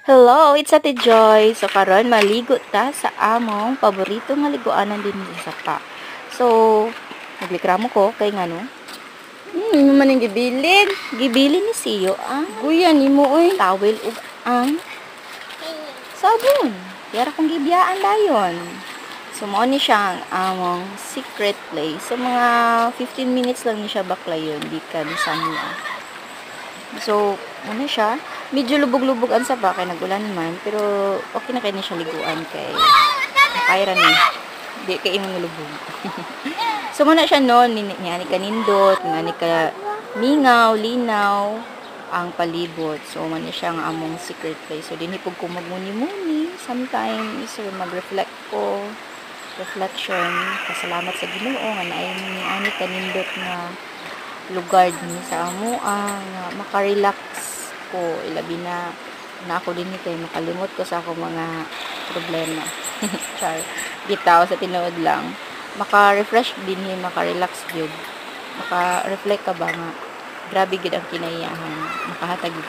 Hello, it's Ate Joy. So karon maligo ta sa among paborito nga liguanan din sa sapa. So, naglikramo ko kay ngano? Man yung gibilin. Gibili ni Siyo ang Guyan, imo oy. towel ug ang sabon. Yara kong gibiyaan dayon. So, mao ni siya ang among secret place. So, mga 15 minutes lang ni siya baklayon, di ka ni Samia. So, ano siya? Medyo lubog-lubog ang sapa kay nagulan man, pero okay na kay ni siya liguan kay kaya ni. Di kay imong lubog. So, muna siya noon, ni kanindot, ni ka mingaw, linaw, ang palibot. So, man siya ang among secret place. So, dinhipog ko magmuni-muni. Sometimes, so, mag-reflect ko. Reflection. Pasalamat sa Ginoo nga naay ni ani kanindot nga lugar din sa amoa nga makarelax ko ilabi na ako din kay makalimot ko sa akong mga problema. Char. Bitaw sa tinuod lang. Maka-refresh din maka-relax gyud. Maka-reflect ka ba nga grabe gid ang kinaiyahan. Makahatag gyud